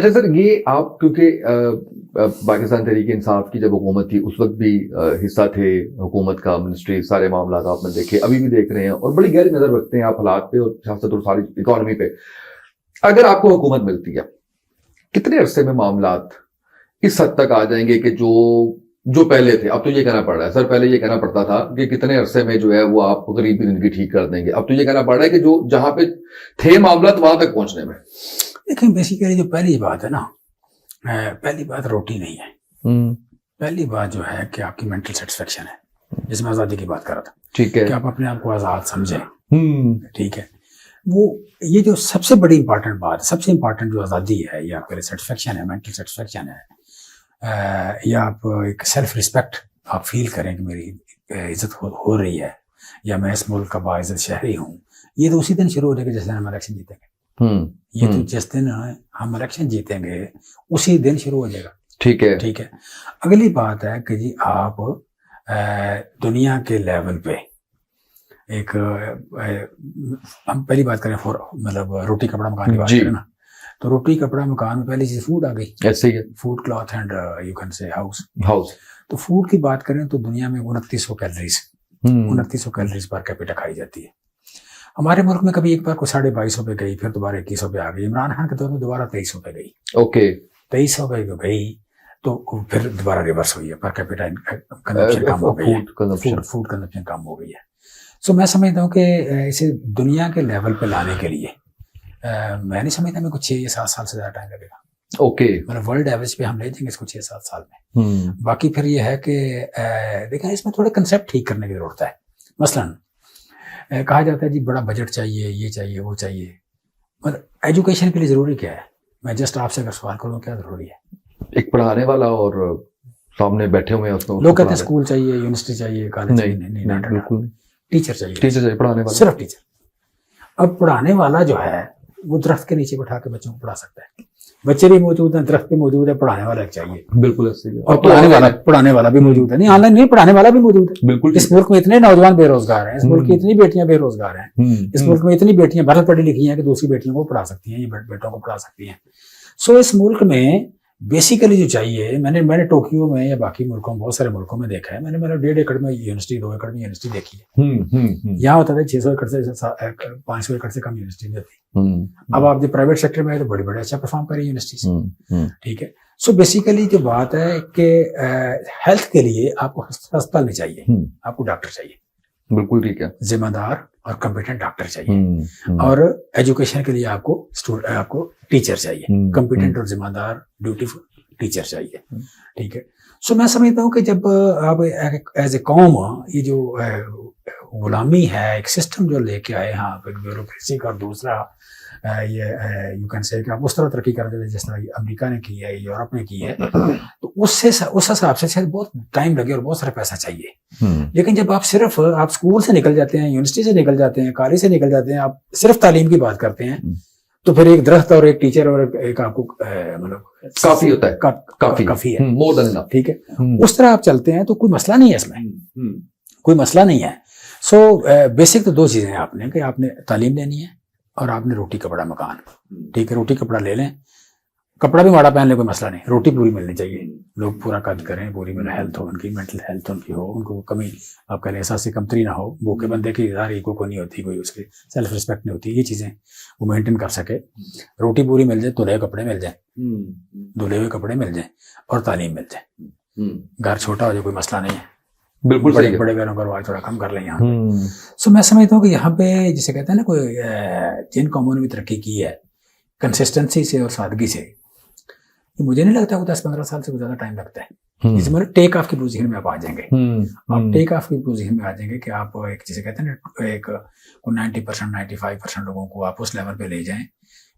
अच्छा सर, ये आप क्योंकि पाकिस्तान तहरीक इंसाफ की जब हुकूमत थी उस वक्त भी हिस्सा थे हुकूमत का, मिनिस्ट्री, सारे मामला आपने देखे, अभी भी देख रहे हैं और बड़ी गहरी नजर रखते हैं आप हालात पे और सियासत और सारी इकॉनमी पे। अगर आपको हुकूमत मिलती है, कितने अरसे में मामलात इस हद तक आ जाएंगे कि जो जो पहले थे, अब तो ये कहना पड़ रहा है सर, पहले ये कहना पड़ता था कि कितने अरसे में जो है वो आप गरीब की जिंदगी ठीक कर देंगे, अब तो ये कहना पड़ रहा है कि जो जहां पे थे मामला वहां तक पहुंचने में। लेकिन बेसिकली जो पहली बात है ना, पहली बात रोटी नहीं है। पहली बात जो है कि आपकी मेंटल सेटिस्फेक्शन है, जिसमें आज़ादी की बात कर रहा था। ठीक है कि आप अपने आप को आज़ाद समझें। ठीक है, वो ये जो सबसे बड़ी इंपॉर्टेंट बात, सबसे इंपॉर्टेंट जो आज़ादी है, या आपके सेटिस्फेक्शन है, मेंटल सेटिस्फेक्शन है, या आप एक सेल्फ रिस्पेक्ट आप फील करें कि मेरी इज्जत हो रही है, या मैं इस मुल्क का बाइज्जत शहरी हूँ, ये तो उसी दिन शुरू हो जाएगा जिस दिन हम इलेक्शन जीतेंगे। ये तो जिस दिन हम इलेक्शन जीतेंगे उसी दिन शुरू हो जाएगा। ठीक है, ठीक है। अगली बात है कि जी आप दुनिया के लेवल पे एक हम पहली बात करें मतलब रोटी कपड़ा मकान की बात करें ना, तो रोटी कपड़ा मकान में पहली चीज फूड आ गई। ऐसे ही है, food, cloth and you can say house. तो फूड की बात करें तो दुनिया में 2900 कैलोरीज पर कैपिटा खाई जाती है। हमारे मुल्क में कभी एक बार को 2250 पे गई, फिर दोबारा 2100 पे आ गई। इमरान खान के दौर में दोबारा 2300 पे गई। ओके, 2300 पे गई तो फिर दोबारा रिवर्स हुई है, पर कैपिटा कंजप्शन कम हो गई है, फूड कंजप्शन कम हो गई है। सो मैं समझता हूँ कि इसे दुनिया के लेवल पे लाने के लिए मैं नहीं समझता मेरे को 6 या 7 साल से ज्यादा टाइम लगेगा। ओके, मतलब वर्ल्ड एवरेज पे हम ले जाएंगे इसको 6-7 साल में। बाकी फिर ये है कि देखिए इसमें थोड़े कंसेप्ट ठीक करने की जरूरत है। मसलन कहा जाता है जी बड़ा बजट चाहिए, ये चाहिए, वो चाहिए, मतलब एजुकेशन के लिए जरूरी क्या है? मैं जस्ट आपसे अगर सवाल करूँ क्या जरूरी है? एक पढ़ाने वाला और सामने बैठे हुए हैं उसको। लोग कहते हैं स्कूल चाहिए, यूनिवर्सिटी चाहिए, कॉलेज चाहिए। नहीं, बिल्कुल टीचर चाहिए, पढ़ाने वाला, सिर्फ टीचर। अब पढ़ाने वाला जो है वो दरख्त के नीचे बैठा के बच्चों को पढ़ा सकता है। बच्चे भी मौजूद हैं, दरख्त भी मौजूद है, पढ़ाने वाला चाहिए। बिल्कुल ऐसे ही है। और पढ़ाने वाला भी मौजूद है। नहीं, ऑनलाइन नहीं, पढ़ाने वाला भी मौजूद है। बिल्कुल। इस मुल्क में इतने नौजवान बेरोजगार हैं, इस मुल्क की इतनी बेटियां बेरोजगार हैं, इस मुल्क में इतनी बेटियां भले पढ़ी लिखी हैं कि दूसरी बेटियों को पढ़ा सकती हैं, ये बेटों को पढ़ा सकती हैं। सो इस मुल्क में बेसिकली जो चाहिए, मैंने टोक्यो में या बाकी मुल्कों में, बहुत सारे मुल्कों में देखा है। मैंने 1.5 एकड़ में यूनिवर्सिटी, 2 एकड़ में यूनिवर्सिटी देखी है। यहाँ होता था 600 एकड़ से 500 एकड़ से कम यूनिवर्सिटी नहीं होती। अब आप जो प्राइवेट सेक्टर में है तो बड़ी बड़े अच्छा परफॉर्म करें यूनिवर्सिटी। ठीक है। सो बेसिकली जो बात है कि हेल्थ के लिए आपको अस्पताल नहीं चाहिए, आपको डॉक्टर चाहिए। बिल्कुल ठीक है। जिम्मेदार और कॉम्पिटेंट डॉक्टर चाहिए। और एजुकेशन के लिए आपको टीचर चाहिए, कॉम्पिटेंट और जिम्मेदार ड्यूटीफुल टीचर चाहिए। ठीक है। सो मैं समझता हूँ कि जब आप एज ए कौम ये जो गुलामी है, एक सिस्टम जो लेके आए हैं आप, एक ब्यूरोक्रेसी का, दूसरा ये यू कैन से कि आप उस तरह तरक्की कर देते जिस तरह अमेरिका ने की है, यूरोप ने की है, तो उस हिसाब से शायद बहुत टाइम लगे और बहुत सारा पैसा चाहिए। लेकिन जब आप स्कूल से निकल जाते हैं, यूनिवर्सिटी से निकल जाते हैं, कॉलेज से निकल जाते हैं, आप सिर्फ तालीम की बात करते हैं, तो फिर एक दरख्त और एक टीचर और एक आपको मतलब काफी होता है, काफी है, मोर देन इनफ। ठीक है। उस तरह आप चलते हैं तो कोई मसला नहीं है इसमें, कोई मसला नहीं है। सो बेसिक तो 2 चीजें हैं आपने, कि आपने तालीम लेनी है और आपने रोटी कपड़ा मकान। ठीक है, रोटी कपड़ा ले लें, कपड़ा भी माड़ा पहन ले, कोई मसला नहीं, रोटी पूरी मिलनी चाहिए, लोग पूरा कद करें, पूरी हेल्थ हो उनकी, मेंटल हेल्थ उनकी हो, उनको कमी आप कह लें एहसास कमतरी ना हो, भूखे बंदे की इज़हार ईगो को नहीं होती, कोई उसकी सेल्फ रिस्पेक्ट नहीं होती, ये चीजें वो मेंटेन कर सके। रोटी पूरी मिल जाए, धुले हुए कपड़े मिल जाए, और तालीम मिल जाए। घर छोटा हो जाए कोई मसला नहीं है, बिल्कुल बड़े घरों का रवाज थोड़ा कम कर लें यहाँ। सो मैं समझता हूँ कि यहाँ पे जिसे कहते हैं ना, कोई जिन कौमों ने भी तरक्की की है कंसिस्टेंसी से और सादगी से, मुझे नहीं लगता वो 10-15 साल से ज्यादा टाइम लगता है। जैसे मतलब टेक ऑफ की पोजीशन में आप आ जाएंगे, आप टेक ऑफ की पोजीशन में आ जाएंगे कि आप एक जिसे कहते हैं ना, एक 90% 95% लोगों को आप उस लेवल पे ले जाएं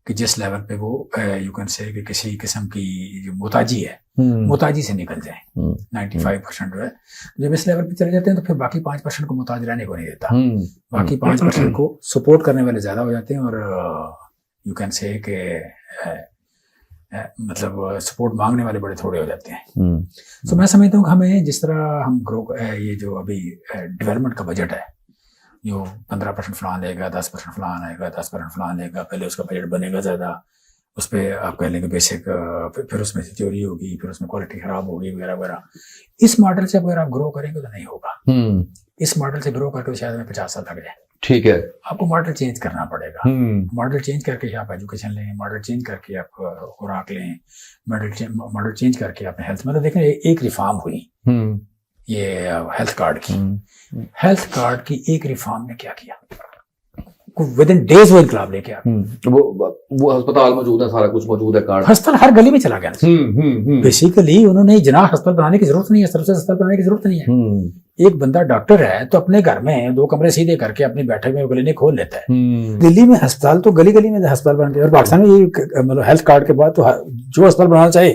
कि जिस लेवल पे वो यू कैन से कि किसी किस्म की जो मोहताजी है, मोहताजी से निकल जाए। 95% जो है, जब इस लेवल पे चले जाते हैं तो फिर बाकी 5% को मोहताज रहने को नहीं देता, बाकी 5% को सपोर्ट करने वाले ज्यादा हो जाते हैं, और यू कैन से कि मतलब सपोर्ट मांगने वाले बड़े थोड़े हो जाते हैं। सो मैं समझता हूँ कि हमें जिस तरह हम ये जो अभी डेवलपमेंट का बजट है, जो 15% फलान लेगा, 10% फलान आएगा, 10% फलान लेगा, पहले उसका बजट बनेगा ज्यादा, उस पर आप कह लेंगे बेसिक, फिर उसमें से चोरी होगी, फिर उसमें क्वालिटी खराब होगी वगैरह वगैरह। इस मॉडल से अगर आप ग्रो करेंगे तो नहीं होगा। इस मॉडल से ग्रो करके शायद हमें 50 साल लग जाए। ठीक है। आपको मॉडल चेंज करना पड़ेगा। मॉडल चेंज करके आप एजुकेशन लें, मॉडल चेंज करके आप खुराक लें, मॉडल चेंज करके अपने हेल्थ, मतलब देखें एक रिफॉर्म हुई ये हेल्थ कार्ड की। हेल्थ कार्ड की एक रिफॉर्म ने क्या किया, विद इन डेज वो इनकलाब लेके आ गया। वो अस्पताल मौजूद है, सारा कुछ मौजूद है, कार्ड अस्पताल हर गली में चला गया। बेसिकली उन्होंने जना अस्पताल बनाने की जरूरत नहीं है, सबसे अस्पताल बनाने की जरूरत नहीं है। एक बंदा डॉक्टर है तो अपने घर में 2 कमरे सीधे करके अपनी बैठक में क्लिनिक खोल लेता है। दिल्ली में अस्पताल तो गली गली में अस्पताल बन गए, और पाकिस्तान में ये मतलब हेल्थ कार्ड के बाद तो जो अस्पताल बनाना चाहे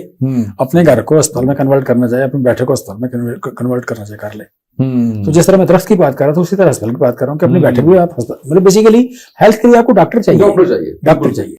अपने घर को अस्पताल में कन्वर्ट करना चाहे, अपने बैठक को अस्पताल में कन्वर्ट करना चाहे कर ले। तो जिस तरह मैं दरख्त की बात कर रहा था उसी तरह अस्पताल की बात कर रहा हूँ कि अपनी बैठक भी आप, मतलब बेसिकली हेल्थ के लिए आपको डॉक्टर चाहिए।